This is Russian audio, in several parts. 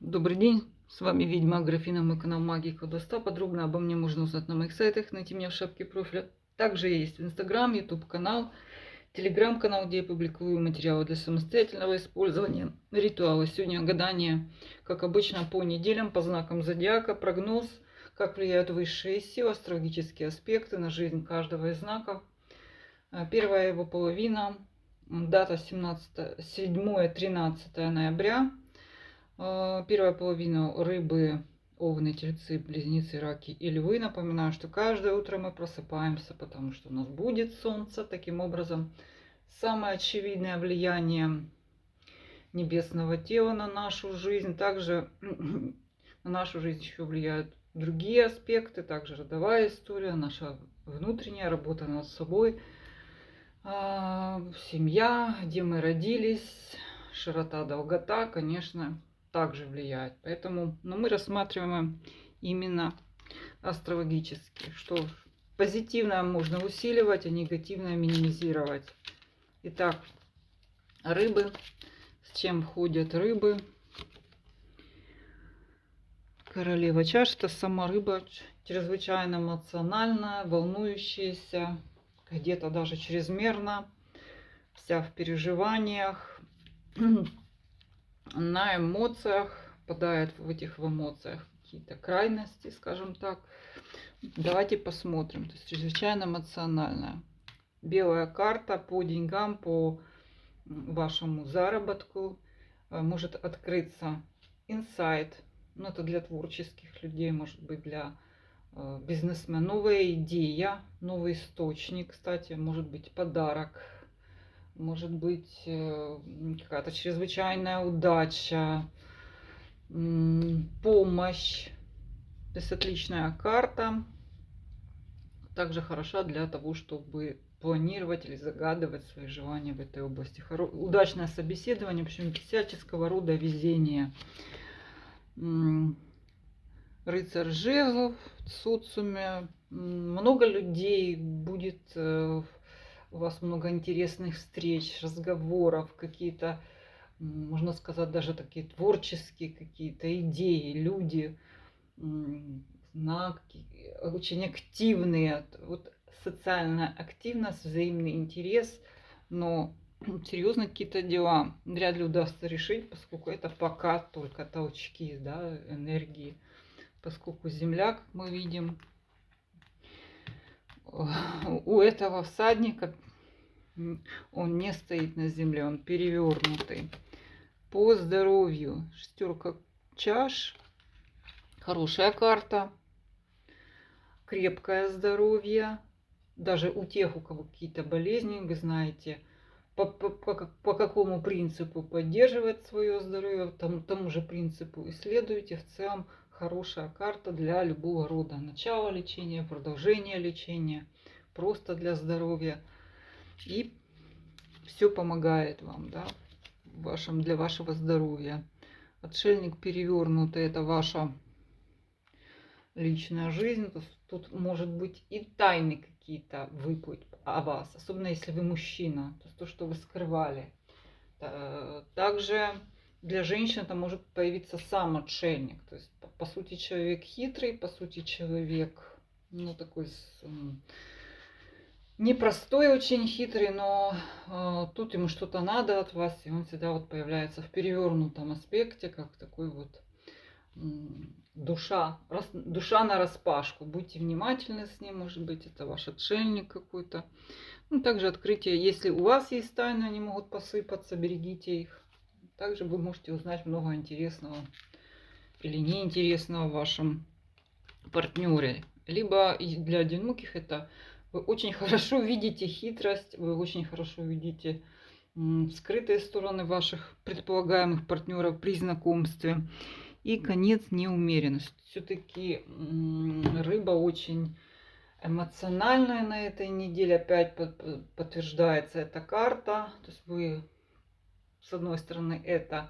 Добрый день, с вами ведьма Аграфена, мой канал Магия Колдовства. Подробно обо мне можно узнать на моих сайтах, найти меня в шапке профиля. Также есть в Инстаграм, Ютуб канал, Телеграм канал, где я публикую материалы для самостоятельного использования, ритуалы. Сегодня гадание, как обычно, по неделям, по знакам зодиака, прогноз, как влияют высшие силы, астрологические аспекты на жизнь каждого из знаков. Первая его половина, дата 7-13 ноября. Первая половина рыбы, овны, тельцы, близнецы, раки и львы. Напоминаю, что каждое утро мы просыпаемся, потому что у нас будет солнце. Таким образом, самое очевидное влияние небесного тела на нашу жизнь. Также на нашу жизнь еще влияют другие аспекты. Также родовая история, наша внутренняя работа над собой, семья, где мы родились, широта, долгота, конечно, также влияет. Поэтому мы рассматриваем именно астрологически, что позитивное можно усиливать, а негативное минимизировать. Итак, рыбы. С чем ходят рыбы? Королева чаш. Это сама рыба, чрезвычайно эмоциональная, волнующаяся, где-то даже чрезмерно, вся в переживаниях, на эмоциях, попадает в этих эмоциях какие-то крайности, скажем так. Давайте посмотрим. То есть чрезвычайно эмоциональная. Белая карта по деньгам, по вашему заработку. Может открыться инсайт. Ну, это для творческих людей, может быть, для бизнесмена. Новая идея, новый источник, кстати, может быть подарок. Может быть какая-то чрезвычайная удача, помощь. То есть отличная карта. Также хороша для того, чтобы планировать или загадывать свои желания в этой области. Удачное собеседование, в общем, всяческого рода везение. Рыцарь жезлов в социуме. Много людей будет, у вас много интересных встреч, разговоров, какие-то, можно сказать, даже такие творческие какие-то идеи, люди очень активные. Вот социальная активность, взаимный интерес, но серьезно какие-то дела вряд ли удастся решить, поскольку это пока только толчки, да, энергии. Поскольку Земля, как мы видим, у этого всадника, он не стоит на земле, он перевернутый. По здоровью шестерка чаш, хорошая карта, крепкое здоровье. Даже у тех, у кого какие-то болезни, вы знаете, по какому принципу поддерживать свое здоровье, тому же принципу исследуйте. В целом хорошая карта для любого рода начала лечения, продолжения лечения, просто для здоровья. И все помогает вам, да, для вашего здоровья. Отшельник перевернутый — это ваша личная жизнь. Тут может быть и тайны какие-то выплыть о вас, особенно если вы мужчина, то есть то, что вы скрывали. Также для женщин это может появиться сам отшельник, то есть по сути человек хитрый, по сути человек, ну, такой непростой, очень хитрый, но тут ему что-то надо от вас, и он всегда вот появляется в перевернутом аспекте, как такой вот душа на распашку. Будьте внимательны с ним, может быть, это ваш отшельник какой-то. Ну, также открытие, если у вас есть тайны, они могут посыпаться, берегите их. Также вы можете узнать много интересного или неинтересного в вашем партнере. Либо для одиноких это вы очень хорошо видите хитрость, вы очень хорошо видите скрытые стороны ваших предполагаемых партнеров при знакомстве. И конец — неумеренность. Все-таки рыба очень эмоциональная на этой неделе. Опять подтверждается эта карта. То есть вы, с одной стороны, это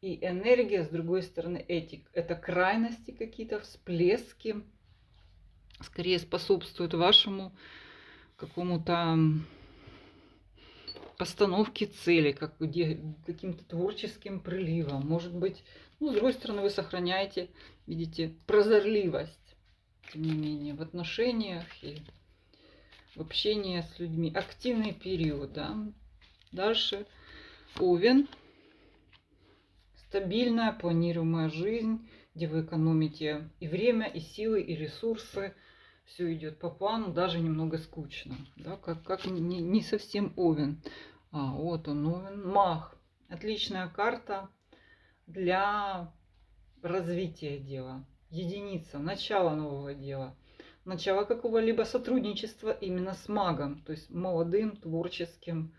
и энергия, с другой стороны, это крайности какие-то, всплески. Скорее способствуют вашему какому-то постановки целей, как каким-то творческим приливом. Может быть, ну, с другой стороны, вы сохраняете, видите, прозорливость, тем не менее, в отношениях и в общении с людьми. Активный период, да. Дальше Овен. Стабильная, планируемая жизнь, где вы экономите и время, и силы, и ресурсы. Все идет по плану, даже немного скучно. Да? Как не совсем Овен. Вот он, Овен. Маг. Отличная карта для развития дела. Единица, начало нового дела. Начало какого-либо сотрудничества именно с магом. То есть молодым, творческим,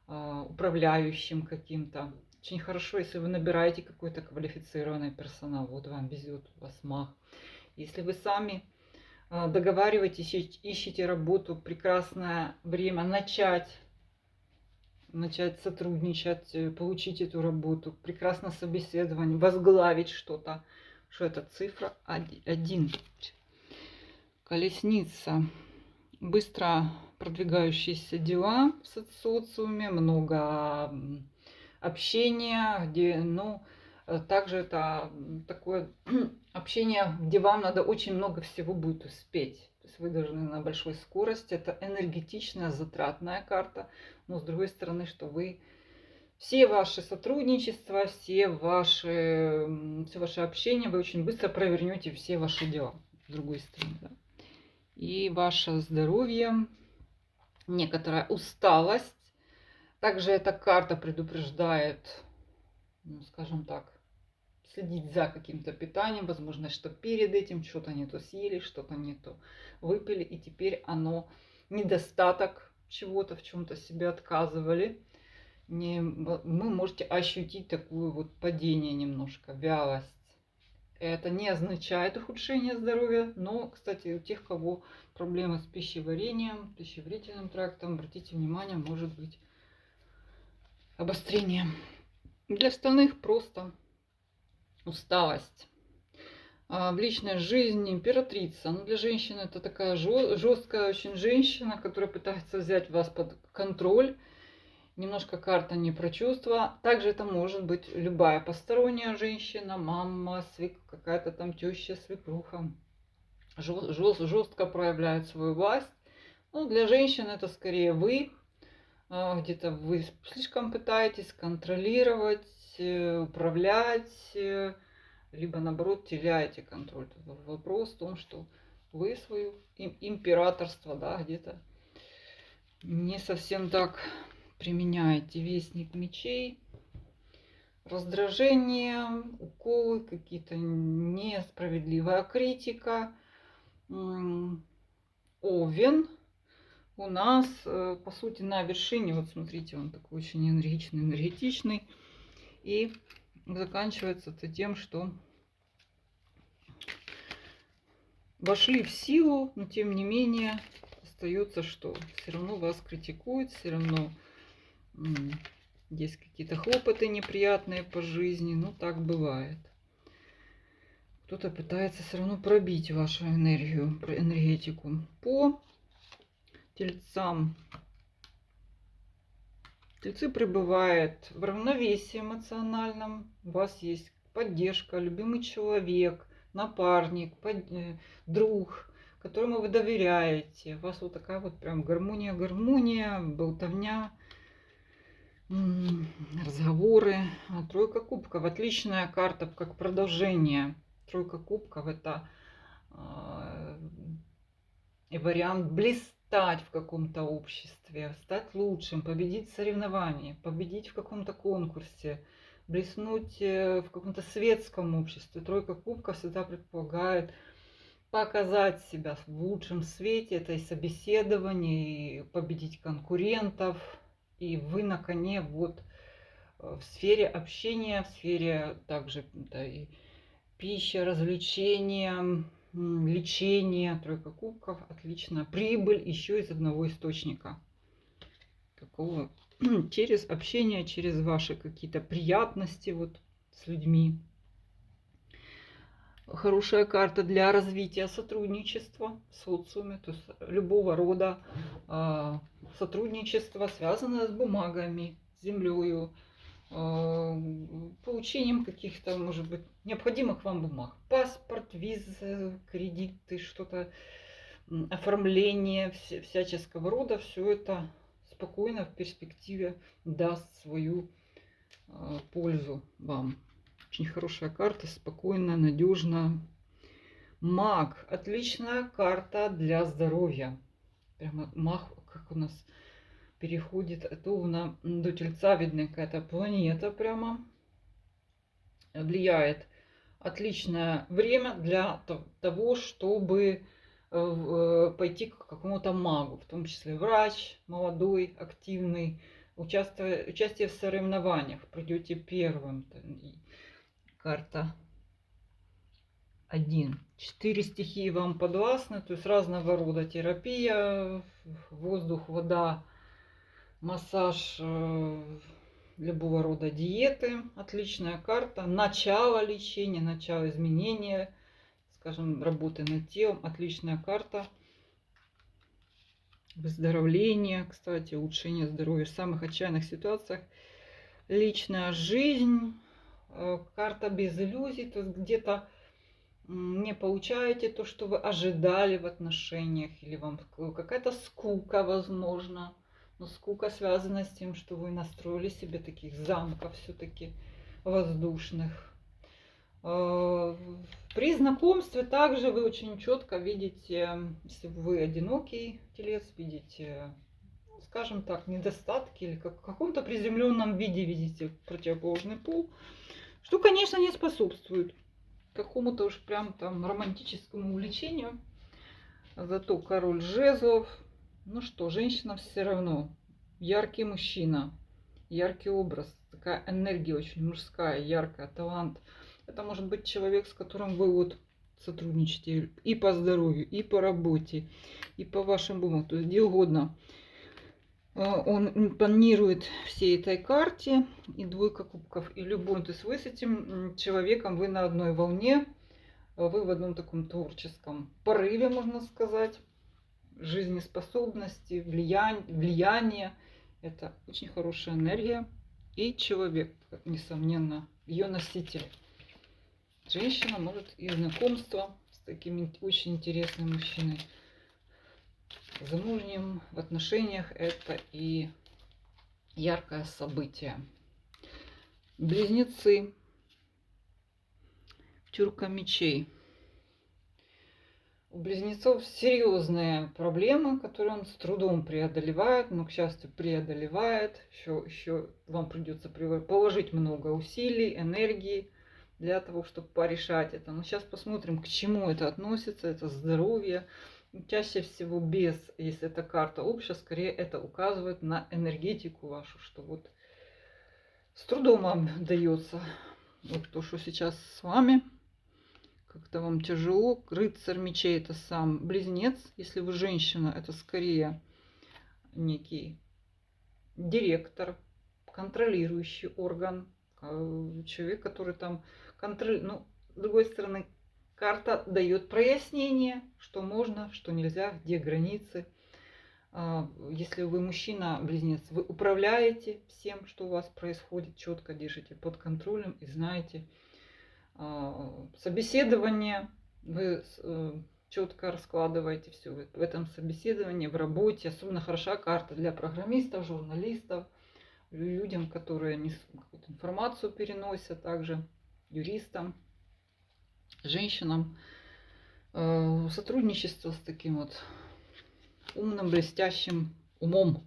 управляющим каким-то. Очень хорошо, если вы набираете какой-то квалифицированный персонал. Вот вам везет, у вас маг. Если вы сами договариваетесь, ищете работу, прекрасное время начать сотрудничать, получить эту работу, прекрасное собеседование, возглавить что-то. Что это? Цифра 1. Колесница. Быстро продвигающиеся дела в социуме, много общения, где, ну, также это такое общение, где вам надо очень много всего будет успеть. То есть вы должны на большой скорости. Это энергетичная, затратная карта. Но с другой стороны, что вы все ваши сотрудничества, все ваше общение, вы очень быстро провернете все ваши дела. С другой стороны, да. И ваше здоровье, некоторая усталость. Также эта карта предупреждает, ну, скажем так, следить за каким-то питанием. Возможно, что перед этим что-то не то съели, что-то не то выпили, и теперь оно недостаток чего-то, в чем-то себе отказывали. Вы можете ощутить такое вот падение немножко, вялость. Это не означает ухудшение здоровья, но, кстати, у тех, у кого проблемы с пищеварением, пищеварительным трактом, обратите внимание, может быть обострение. Для остальных просто усталость. В личной жизни императрица. Ну, для женщины это такая жесткая очень женщина, которая пытается взять вас под контроль. Немножко карта не про чувства. Также это может быть любая посторонняя женщина, мама, какая-то там теща, свекруха. Жестко проявляет свою власть. Ну, для женщин это скорее вы. Где-то вы слишком пытаетесь контролировать, управлять, либо наоборот теряете контроль. Вопрос в том, что вы свое императорство, да, где-то не совсем так применяете. Вестник мечей, раздражение, уколы, какие-то несправедливая критика. Овен у нас, по сути, на вершине. Вот смотрите, он такой очень энергичный. И заканчивается это тем, что вошли в силу, но тем не менее остается, что все равно вас критикуют, все равно есть какие-то хлопоты неприятные по жизни. Ну, так бывает. Кто-то пытается все равно пробить вашу энергетику. По тельцам. Тельцы пребывают в равновесии эмоциональном. У вас есть поддержка, любимый человек, напарник, друг, которому вы доверяете. У вас вот такая вот прям гармония, болтовня, разговоры. Тройка кубков. Отличная карта как продолжение. Тройка кубков — это вариант блистать в каком-то обществе, стать лучшим, победить в соревновании, победить в каком-то конкурсе, блеснуть в каком-то светском обществе. Тройка кубков всегда предполагает показать себя в лучшем свете. Это и собеседование, и победить конкурентов. И вы на коне вот в сфере общения, в сфере также, да, и пища, развлечения, лечение. Тройка кубков. Отлично. Прибыль еще из одного источника. Какого? Через общение, через ваши какие-то приятности вот с людьми. Хорошая карта для развития сотрудничества в социуме, то есть любого рода сотрудничество, связанное с бумагами, с землею, получением каких-то, может быть, необходимых вам бумаг. Паспорт, виза, кредиты, что-то, оформление всяческого рода. Все это спокойно в перспективе даст свою пользу вам. Очень хорошая карта, спокойная, надежная. Маг. Отличная карта для здоровья. Прямо маг, как у нас переходит от Овна до Тельца, видно, какая-то планета прямо влияет. Отличное время для того, чтобы пойти к какому-то магу, в том числе врач, молодой, активный, участие в соревнованиях, придете первым. Карта 1. 4 стихии вам подвластны, то есть разного рода терапия, воздух, вода, массаж, любого рода диеты. Отличная карта. Начало лечения, начало изменения, скажем, работы над телом. Отличная карта. Выздоровление, кстати, улучшение здоровья в самых отчаянных ситуациях. Личная жизнь. Карта без иллюзий, то есть где-то не получаете то, что вы ожидали в отношениях, или вам какая-то скука, возможно. Но скука связана с тем, что вы настроили себе таких замков все-таки воздушных. При знакомстве также вы очень четко видите, если вы одинокий телец, видите, скажем так, недостатки или в каком-то приземленном виде видите противоположный пол, что, конечно, не способствует какому-то уж прям там романтическому увлечению. Зато король жезлов. Ну что, женщина все равно. Яркий мужчина. Яркий образ. Такая энергия очень мужская, яркая, талант. Это может быть человек, с которым вы вот сотрудничаете и по здоровью, и по работе, и по вашим бумагам. То есть где угодно. Он импонирует всей этой карте, и двойка кубков, и любой. То есть вы с этим человеком, вы на одной волне, вы в одном таком творческом порыве, можно сказать, жизнеспособности, влияние. Это очень хорошая энергия. И человек, несомненно, ее носитель. Женщина может и знакомство с таким очень интересным мужчиной, замужним в отношениях, это и яркое событие. Близнецы. Тюрка мечей. У близнецов серьезные проблемы, которые он с трудом преодолевает, но, к счастью, преодолевает. Еще вам придется положить много усилий, энергии для того, чтобы порешать это. Но сейчас посмотрим, к чему это относится. Это здоровье. Чаще всего без, если это карта общая, скорее это указывает на энергетику вашу, что вот с трудом вам дается вот то, что сейчас с вами. Как-то вам тяжело. Рыцарь мечей — это сам близнец. Если вы женщина, это скорее некий директор, контролирующий орган, человек, который там контролирует. Ну, с другой стороны, карта дает прояснение, что можно, что нельзя, где границы. Если вы мужчина-близнец, вы управляете всем, что у вас происходит, четко держите под контролем и знаете. Собеседование, вы четко раскладываете все в этом собеседовании, в работе. Особенно хороша карта для программистов, журналистов, людям, которые какую-то информацию переносят, также юристам, женщинам. Сотрудничество с таким вот умным, блестящим умом.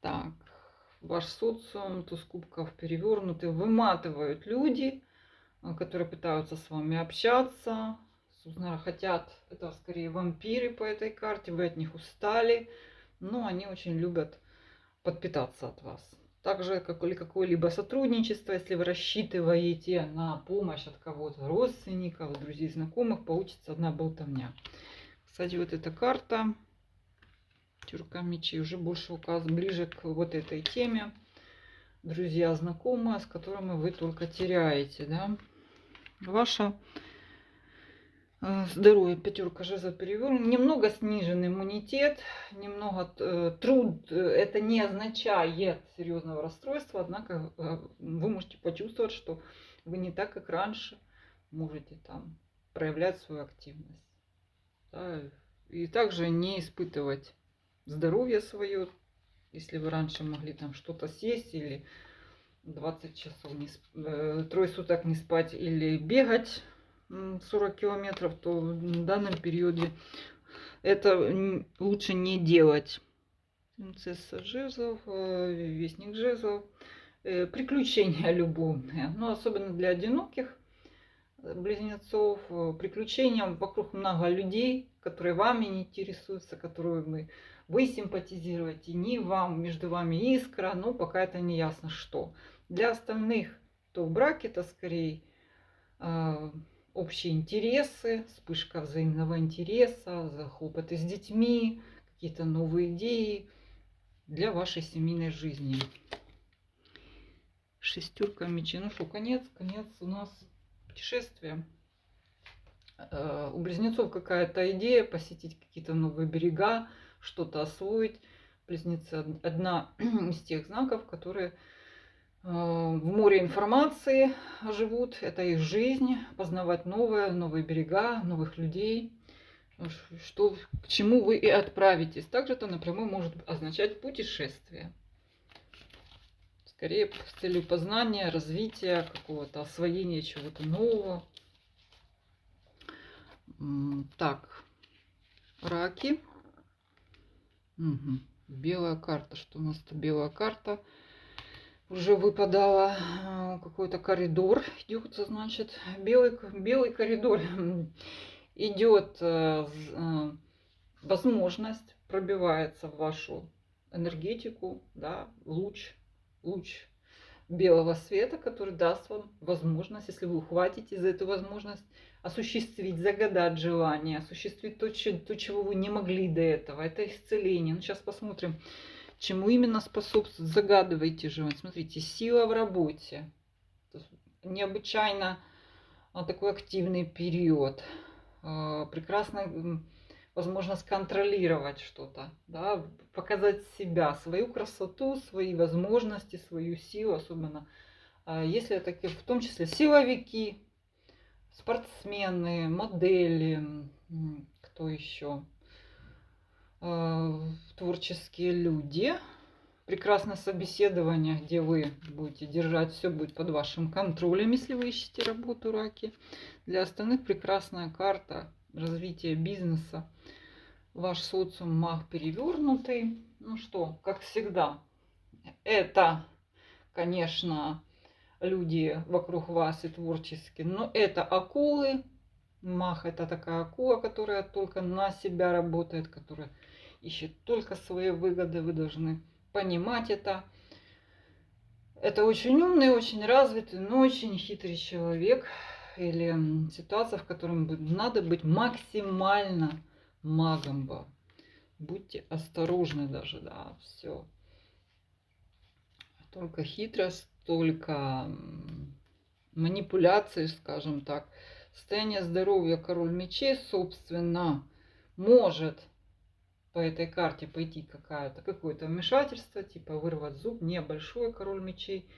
Так, ваш социум, туз кубков перевернутый, выматывают люди, которые пытаются с вами общаться, собственно, хотят, это скорее вампиры по этой карте, вы от них устали, но они очень любят подпитаться от вас. Также какое-либо сотрудничество, если вы рассчитываете на помощь от кого-то, родственников, друзей, знакомых, получится одна болтовня. Кстати, вот эта карта, тюрка мечей, уже больше указывает ближе к вот этой теме. Друзья, знакомые, с которыми вы только теряете, да? Ваша Здоровье, пятерка жезлов перевернут. Немного снижен иммунитет, немного труд. Это не означает серьезного расстройства, однако вы можете почувствовать, что вы не так, как раньше, можете там проявлять свою активность. Да? И также не испытывать здоровье свое, если вы раньше могли там что-то съесть или 20 часов, трое суток не спать или бегать 40 километров, то в данном периоде это лучше не делать. Принцесса жезлов, вестник жезлов, приключения любовные, но особенно для одиноких близнецов, приключения, вокруг много людей, которые вами не интересуются, которые вы симпатизируете, не вам, между вами искра, но пока это не ясно что. Для остальных, кто в браке, это скорее общие интересы, вспышка взаимного интереса, хлопоты с детьми, какие-то новые идеи для вашей семейной жизни. Шестерка мечей. Ну что, конец у нас путешествия. У близнецов какая-то идея посетить какие-то новые берега, что-то освоить. Близнецы одна из тех знаков, которые в море информации живут. Это их жизнь. Познавать новые берега, новых людей. К чему вы и отправитесь. Также это напрямую может означать путешествие. Скорее с целью познания, развития, какого-то освоения чего-то нового. Так, раки. Угу. Белая карта. Что у нас-то белая карта? Уже выпадала. Какой-то коридор идет, значит. Белый коридор. Идет возможность, пробивается в вашу энергетику, да, луч белого света, который даст вам возможность, если вы ухватите за эту возможность, осуществить, загадать желание, осуществить то, чего вы не могли до этого. Это исцеление. Ну, сейчас посмотрим, чему именно способствует. Загадывайте желание. Смотрите, сила в работе. Необычайно такой активный период. Прекрасная возможность контролировать что-то, да, показать себя, свою красоту, свои возможности, свою силу, особенно если это в том числе силовики, спортсмены, модели, кто еще, творческие люди. Прекрасное собеседование, где вы будете держать, все будет под вашим контролем, если вы ищете работу, раки. Для остальных прекрасная карта развития бизнеса. Ваш социум, маг перевернутый. Ну что, как всегда, это, конечно, люди вокруг вас и творческие, но это акулы. Маг — это такая акула, которая только на себя работает, которая ищет только свои выгоды. Вы должны понимать это. Это очень умный, очень развитый, но очень хитрый человек. Или ситуация, в которой надо быть максимально магом. Будьте осторожны даже, да, все. Только хитрость, только манипуляции, скажем так. Состояние здоровья, король мечей, собственно, может по этой карте пойти какое-то вмешательство, типа вырвать зуб, небольшой король мечей,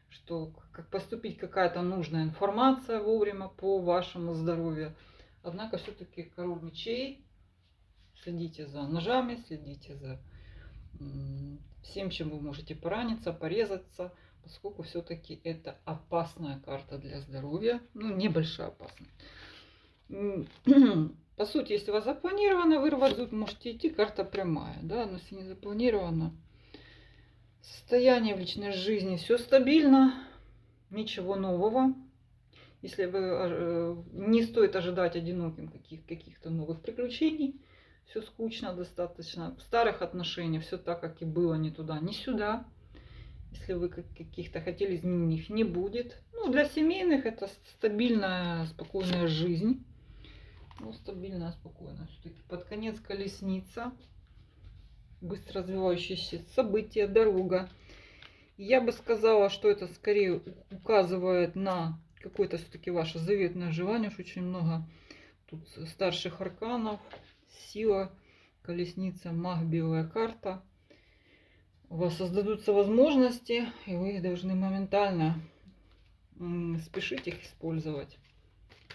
что как поступить какая-то нужная информация вовремя по вашему здоровью. Однако все-таки король мечей, следите за ножами, следите за всем, чем вы можете пораниться, порезаться, поскольку все-таки это опасная карта для здоровья, ну, небольшая опасность. По сути, если у вас запланировано вырвать зуб, можете идти, карта прямая, да, но если не запланировано, состояние в личной жизни все стабильно, ничего нового. Если вы не стоит ожидать одиноким каких-то новых приключений, все скучно достаточно. В старых отношениях все так, как и было, ни туда, ни сюда. Если вы каких-то хотели изменений, их не будет. Ну, для семейных это стабильная, спокойная жизнь. Ну, стабильная, спокойная. Все-таки под конец колесница. Быстро развивающиеся события, дорога. Я бы сказала, что это скорее указывает на какое-то все-таки ваше заветное желание. Уж очень много тут старших арканов, сила, колесница, маг, белая карта. У вас создадутся возможности, и вы должны моментально спешить их использовать,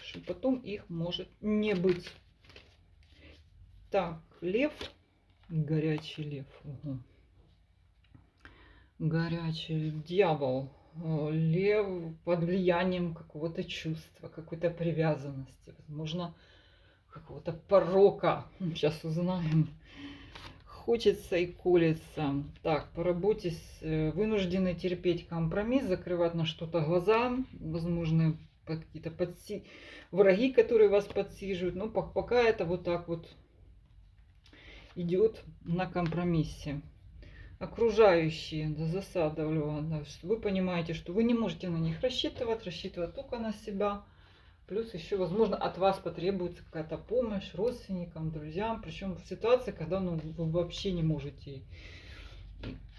что потом их может не быть. Так, лев, горячий лев. Угу. Горячий дьявол. Лев под влиянием какого-то чувства, какой-то привязанности, возможно, какого-то порока. Сейчас узнаем. Хочется и колется. Так, по работе вынуждены терпеть компромисс, закрывать на что-то глаза, возможно, какие-то враги, которые вас подсиживают. Но пока это вот так вот идет на компромиссе. Окружающие засадовали, что вы понимаете, что вы не можете на них рассчитывать только на себя. Плюс еще, возможно, от вас потребуется какая-то помощь родственникам, друзьям. Причем в ситуации, когда вы вообще не можете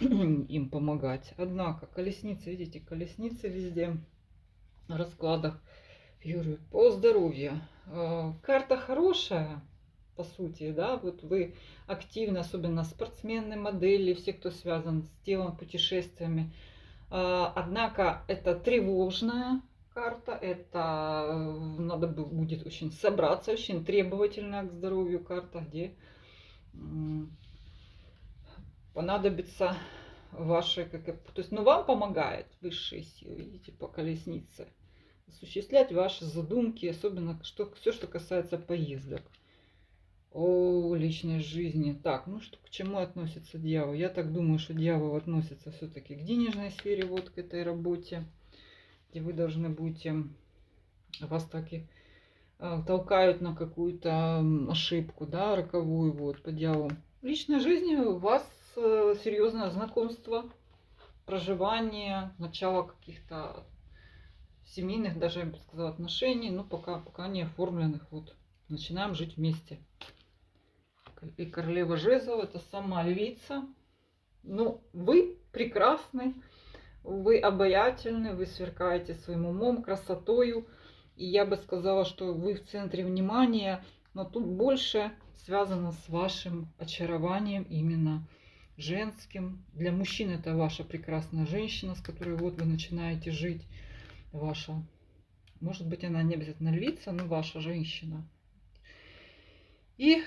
им помогать. Однако, колесница, видите, колесница везде в раскладах. Юрий, по здоровью. Карта хорошая, по сути, да, вот вы активны, особенно спортсмены, модели, все, кто связан с телом, путешествиями. Однако это тревожная карта, это надо будет очень собраться, очень требовательная к здоровью карта, где понадобится ваши, то есть, ну, вам помогает высшие силы, видите, по колеснице, осуществлять ваши задумки, особенно все, что касается поездок. О личной жизни. Так, ну что, к чему относится дьявол? Я так думаю, что дьявол относится все-таки к денежной сфере, вот к этой работе, где вы должны будете, вас таки толкают на какую-то ошибку, да, роковую, вот, по дьяволу. В личной жизни у вас серьезное знакомство, проживание, начало каких-то семейных, даже, я бы сказала, отношений, но пока не оформленных, вот, начинаем жить вместе. И королева жезлов — это сама львица. Ну, вы прекрасны, вы обаятельны, вы сверкаете своим умом, красотою. И я бы сказала, что вы в центре внимания, но тут больше связано с вашим очарованием именно женским. Для мужчин это ваша прекрасная женщина, с которой вот вы начинаете жить. Ваша, может быть, она не обязательно львица, но ваша женщина. И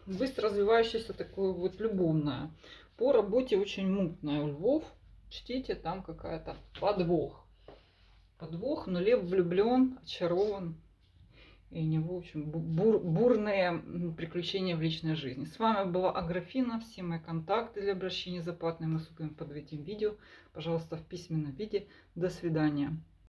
быстро развивающаяся такое вот любовное. По работе очень мутная у львов. Чтите, там какая-то подвох. Подвох, но лев влюблен, очарован. И у него, в общем, бурные приключения в личной жизни. С вами была Аграфена. Все мои контакты для обращения за платными услугами под этим видео. Пожалуйста, в письменном виде. До свидания.